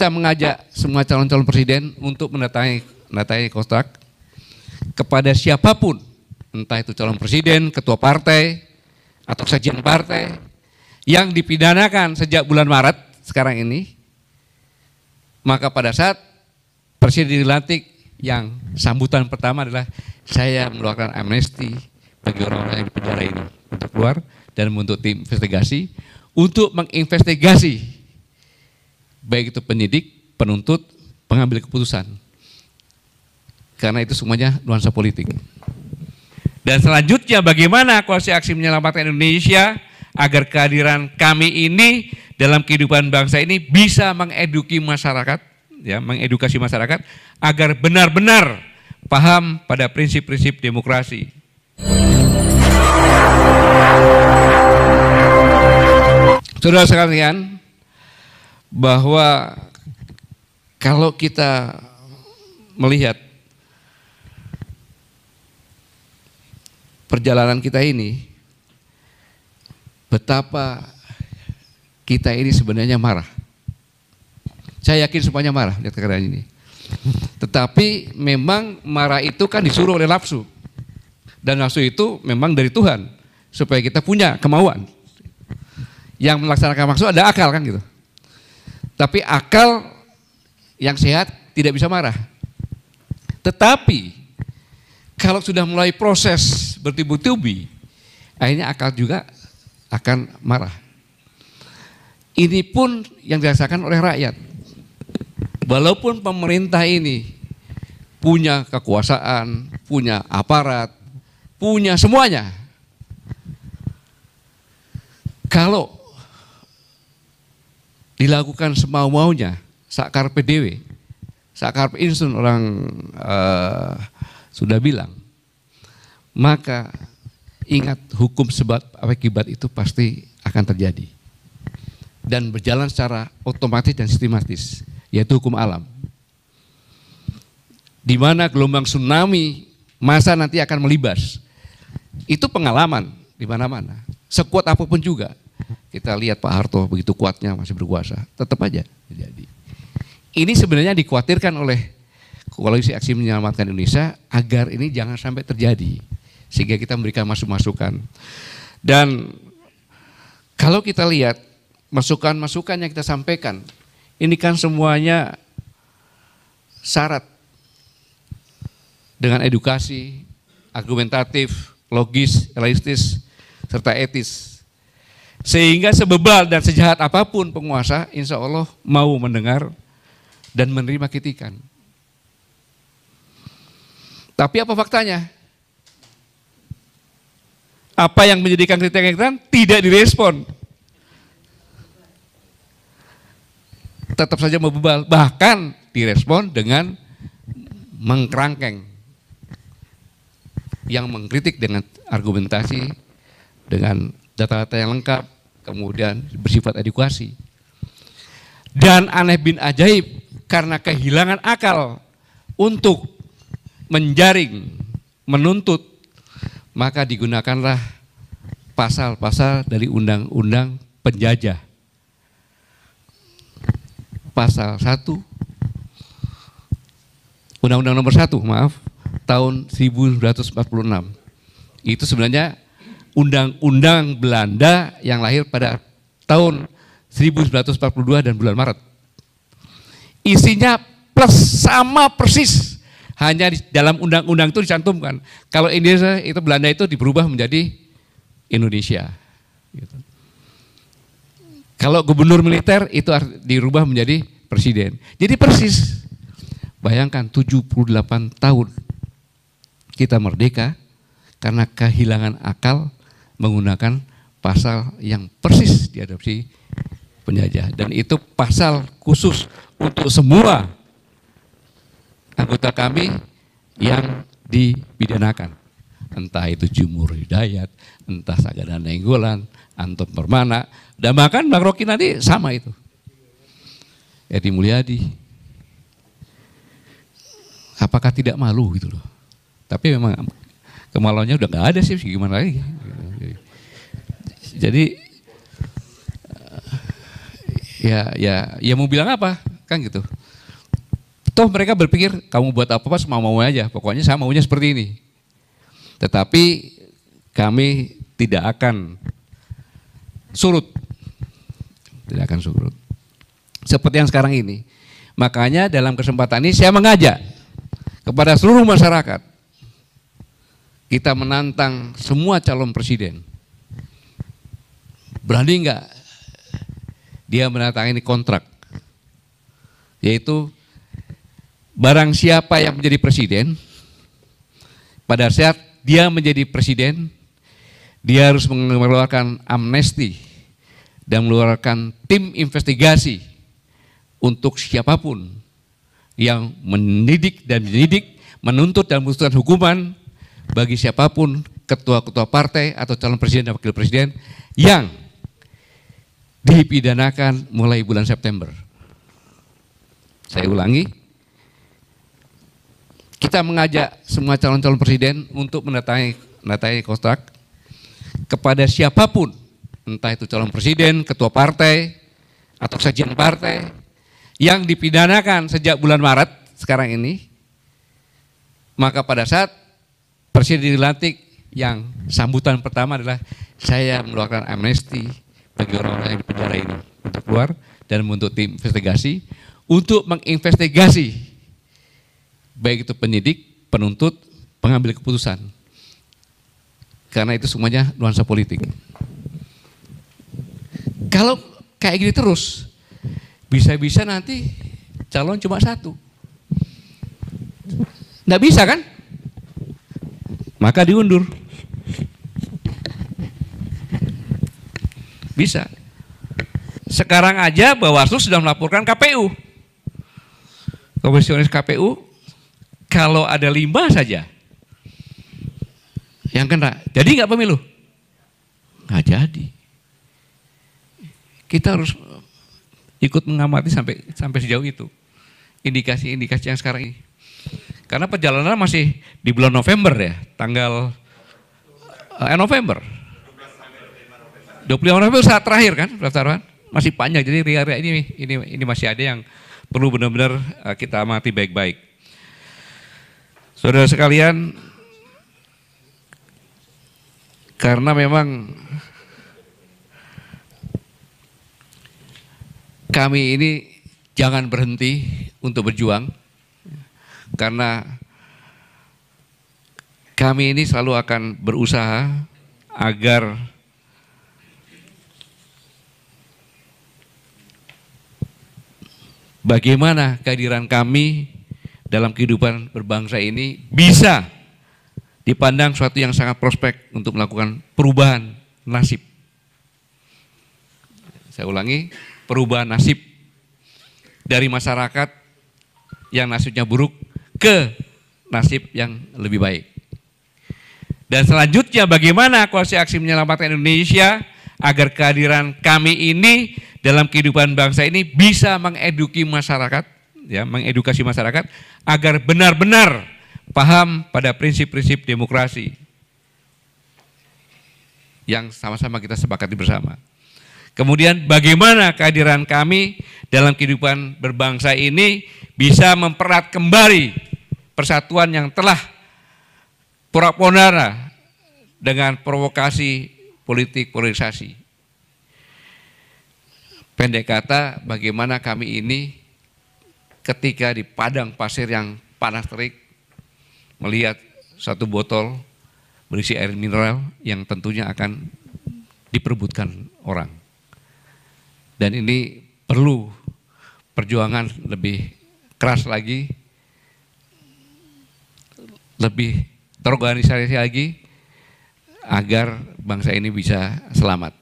kita mengajak semua calon-calon presiden untuk mendatangi kontrak kepada siapapun, entah itu calon presiden, ketua partai, atau sekjen partai, yang dipidanakan sejak bulan Maret sekarang ini, maka pada saat presiden dilantik, yang sambutan pertama adalah saya mengeluarkan amnesti bagi orang-orang yang di penjara ini untuk keluar dan membentuk tim investigasi untuk menginvestigasi baik itu penyidik, penuntut, pengambil keputusan. Karena itu semuanya nuansa politik. Dan selanjutnya bagaimana Koalisi Aksi Menyelamatkan Indonesia agar kehadiran kami ini dalam kehidupan bangsa ini bisa mengedukasi masyarakat, ya, mengedukasi masyarakat agar benar-benar paham pada prinsip-prinsip demokrasi. Saudara sekalian, bahwa kalau kita melihat perjalanan kita ini, betapa kita ini sebenarnya marah. Saya yakin semuanya marah lihat keadaan ini. Tetapi memang marah itu kan disuruh oleh nafsu. Dan nafsu itu memang dari Tuhan supaya kita punya kemauan. Yang melaksanakan maksud ada akal kan gitu. Tapi akal yang sehat tidak bisa marah. Tetapi kalau sudah mulai proses bertubi-tubi, akhirnya akal juga akan marah. Ini pun yang dirasakan oleh rakyat. Walaupun pemerintah ini punya kekuasaan, punya aparat, punya semuanya. Kalau dilakukan semau-maunya, sakar PDW, sakar insun orang sudah bilang, maka ingat hukum sebab akibat itu pasti akan terjadi dan berjalan secara otomatis dan sistematis, yaitu hukum alam. Di mana gelombang tsunami masa nanti akan melibas. Itu pengalaman di mana-mana. Sekuat apapun juga. Kita lihat Pak Harto begitu kuatnya masih berkuasa, tetap aja terjadi. Ini sebenarnya dikhawatirkan oleh Koalisi Aksi Menyelamatkan Indonesia agar ini jangan sampai terjadi, sehingga kita memberikan masukan. Dan kalau kita lihat masukan-masukan yang kita sampaikan, ini kan semuanya syarat dengan edukasi, argumentatif, logis, realistis, serta etis. Sehingga sebebal dan sejahat apapun penguasa, insya Allah mau mendengar dan menerima kritikan. Tapi apa faktanya? Apa yang menjadikan kritikan tidak direspon. Tetap saja membebal, bahkan direspon dengan mengkerangkeng. Yang mengkritik dengan argumentasi, dengan data-data yang lengkap, kemudian bersifat edukasi. Dan aneh bin ajaib, karena kehilangan akal untuk menjaring, menuntut, maka digunakanlah pasal-pasal dari undang-undang penjajah. Pasal 1, Undang-Undang nomor 1, tahun 1946. Itu sebenarnya undang-undang Belanda yang lahir pada tahun 1942 dan bulan Maret. Isinya plus sama persis, hanya di dalam undang-undang itu dicantumkan. Kalau Indonesia itu Belanda itu diberubah menjadi Indonesia. Gitu. Kalau gubernur militer itu dirubah menjadi presiden. Jadi persis. Bayangkan 78 tahun kita merdeka karena kehilangan akal menggunakan pasal yang persis diadopsi penjajah. Dan itu pasal khusus untuk semua anggota kami yang dipidanakan. Entah itu Jumur Hidayat, entah Sagana Nainggolan, Anton Permana, dan bahkan Bang Rocky nanti sama itu. Edi Mulyadi. Apakah tidak malu gitu loh. Tapi memang kemaluannya udah nggak ada sih, gimana lagi. Jadi ya mau bilang apa? kan gitu. Toh mereka berpikir kamu buat apa semau-mau aja, pokoknya saya maunya seperti ini. Tetapi kami tidak akan surut, tidak akan surut. Seperti yang sekarang ini. Makanya dalam kesempatan ini saya mengajak kepada seluruh masyarakat, kita menantang semua calon presiden. Berani enggak dia menandatangani kontrak, yaitu barang siapa yang menjadi presiden, pada saat dia menjadi presiden, dia harus mengeluarkan amnesti dan mengeluarkan tim investigasi untuk siapapun yang mendidik dan mendidik, menuntut dan memutuskan hukuman bagi siapapun ketua-ketua partai atau calon presiden dan wakil presiden yang dipidanakan mulai bulan September. Saya ulangi, kita mengajak semua calon-calon presiden untuk mendatangi kontrak kepada siapapun, entah itu calon presiden, ketua partai, atau sekjen partai, yang dipidanakan sejak bulan Maret sekarang ini, maka pada saat presiden dilantik, yang sambutan pertama adalah saya mengeluarkan amnesti bagi orang-orang yang di penjara ini untuk keluar dan membentuk tim investigasi untuk menginvestigasi baik itu penyidik, penuntut, pengambil keputusan. Karena itu semuanya nuansa politik. Kalau kayak gini terus, bisa-bisa nanti calon cuma satu. Nggak bisa kan? Maka diundur. Bisa. Sekarang aja Bawaslu sudah melaporkan KPU. Komisioner KPU, kalau ada 5 saja yang kena, jadi nggak pemilu? Nggak jadi. Kita harus ikut mengamati sampai sejauh itu. Indikasi-indikasi yang sekarang ini. Karena perjalanan masih di bulan November ya, tanggal November. 25 November saat terakhir kan pendaftaran, masih panjang, jadi ria-ria ini masih ada yang perlu benar-benar kita amati baik-baik. Saudara sekalian, karena memang kami ini jangan berhenti untuk berjuang, karena kami ini selalu akan berusaha agar bagaimana kehadiran kami dalam kehidupan berbangsa ini bisa dipandang suatu yang sangat prospek untuk melakukan perubahan nasib. Saya ulangi, perubahan nasib dari masyarakat yang nasibnya buruk ke nasib yang lebih baik. Dan selanjutnya bagaimana Koalisi Aksi Menyelamatkan Indonesia agar kehadiran kami ini dalam kehidupan bangsa ini bisa mengedukasi masyarakat, ya, mengedukasi masyarakat agar benar-benar paham pada prinsip-prinsip demokrasi yang sama-sama kita sepakati bersama. Kemudian bagaimana kehadiran kami dalam kehidupan berbangsa ini bisa mempererat kembali persatuan yang telah porak-poranda dengan provokasi politik polarisasi. Pendek kata, bagaimana kami ini ketika di padang pasir yang panas terik melihat satu botol berisi air mineral yang tentunya akan diperebutkan orang. Dan ini perlu perjuangan lebih keras lagi, lebih terorganisasi lagi agar bangsa ini bisa selamat.